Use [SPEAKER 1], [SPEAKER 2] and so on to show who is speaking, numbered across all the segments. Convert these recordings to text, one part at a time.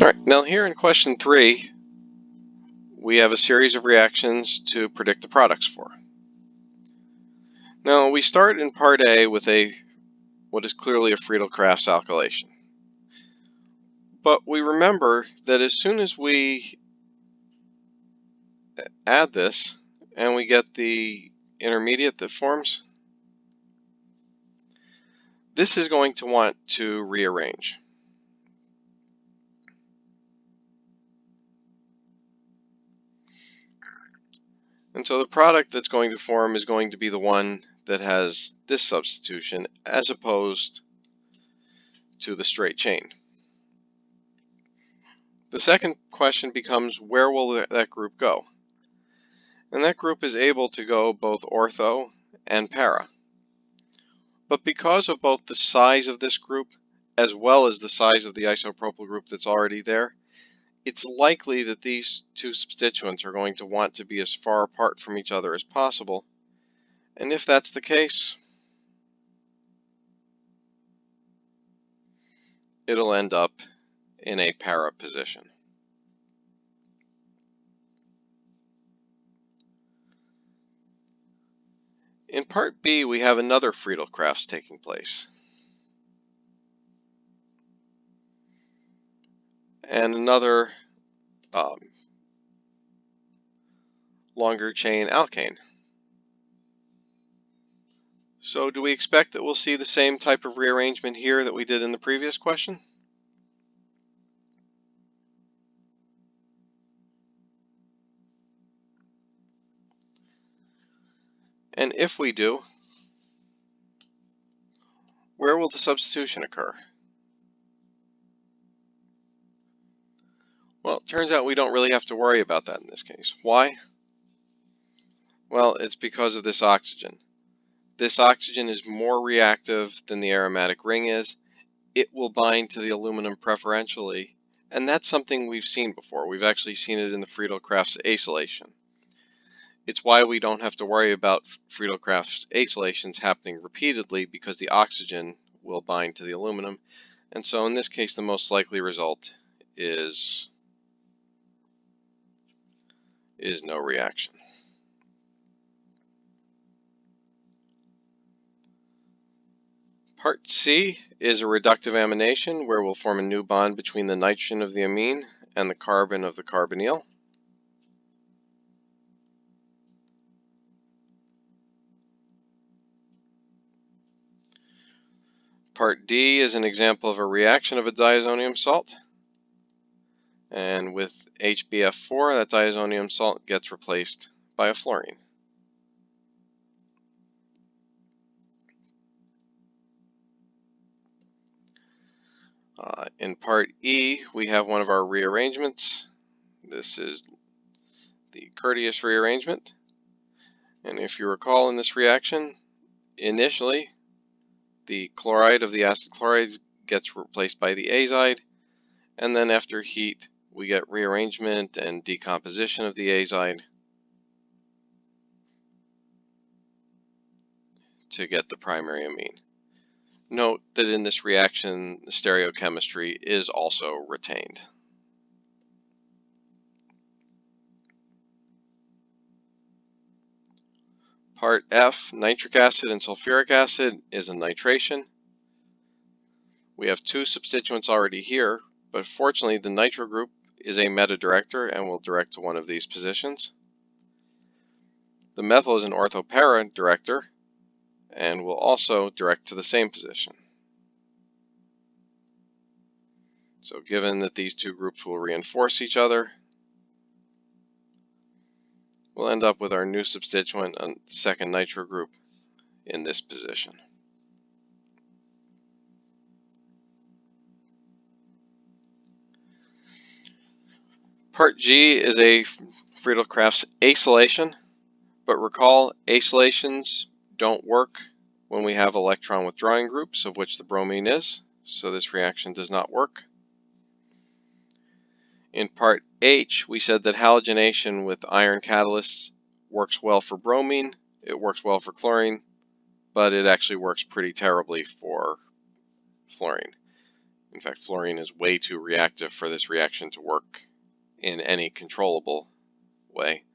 [SPEAKER 1] Alright, now here in question 3, we have a series of reactions to predict the products for. Now we start in part A with what is clearly a Friedel-Crafts alkylation. But we remember that as soon as we add this and we get the intermediate that forms, this is going to want to rearrange. And so the product that's going to form is going to be the one that has this substitution as opposed to the straight chain. The second question becomes, where will that group go? And that group is able to go both ortho and para. But because of both the size of this group as well as the size of the isopropyl group that's already there, it's likely that these two substituents are going to want to be as far apart from each other as possible. And if that's the case, it'll end up in a para position. In part B, we have another Friedel-Crafts taking place, and another longer chain alkane. So do we expect that we'll see the same type of rearrangement here that we did in the previous question? And if we do, where will the substitution occur? Well, it turns out we don't really have to worry about that in this case. Why? Well, it's because of this oxygen. This oxygen is more reactive than the aromatic ring is. It will bind to the aluminum preferentially, and that's something we've seen before. We've actually seen it in the Friedel-Crafts acylation. It's why we don't have to worry about Friedel-Crafts acylations happening repeatedly, because the oxygen will bind to the aluminum. And so in this case, the most likely result is no reaction. Part C is a reductive amination, where we'll form a new bond between the nitrogen of the amine and the carbon of the carbonyl. Part D is an example of a reaction of a diazonium salt. And with HBF4, that diazonium salt gets replaced by a fluorine. In part E, we have one of our rearrangements. This is the Curtius rearrangement. And if you recall in this reaction, initially, the chloride of the acid chloride gets replaced by the azide, and then after heat, we get rearrangement and decomposition of the azide to get the primary amine. Note that in this reaction, the stereochemistry is also retained. Part F, nitric acid and sulfuric acid, is a nitration. We have two substituents already here, but fortunately the nitro group is a meta-director and will direct to one of these positions. The methyl is an ortho-para director and will also direct to the same position. So given that these two groups will reinforce each other, we'll end up with our new substituent, a second nitro group, in this position. Part G is a Friedel-Crafts acylation, but recall, acylations don't work when we have electron withdrawing groups, of which the bromine is, so this reaction does not work. In part H, we said that halogenation with iron catalysts works well for bromine, it works well for chlorine, but it actually works pretty terribly for fluorine. In fact, fluorine is way too reactive for this reaction to work in any controllable way.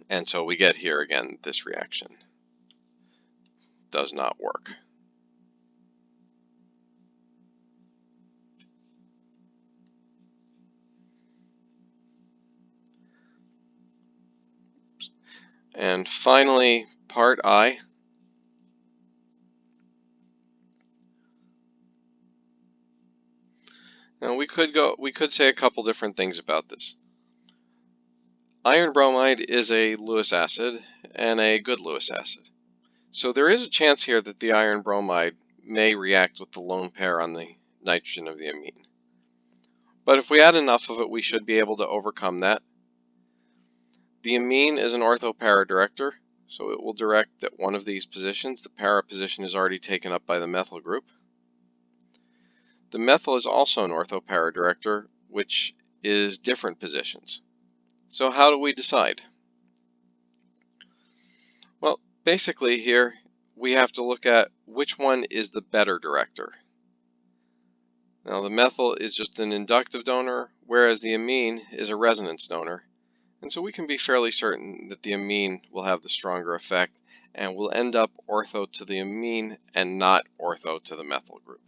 [SPEAKER 1] And so we get here again, this reaction does not work. And finally, part I. Now we could say a couple different things about this. Iron bromide is a Lewis acid and a good Lewis acid. So there is a chance here that the iron bromide may react with the lone pair on the nitrogen of the amine. But if we add enough of it, we should be able to overcome that. The amine is an ortho-para director, so it will direct at one of these positions. The para position is already taken up by the methyl group. The methyl is also an ortho-para director, which is different positions. So how do we decide? Well, basically here we have to look at which one is the better director. Now the methyl is just an inductive donor, whereas the amine is a resonance donor. And so we can be fairly certain that the amine will have the stronger effect and will end up ortho to the amine and not ortho to the methyl group.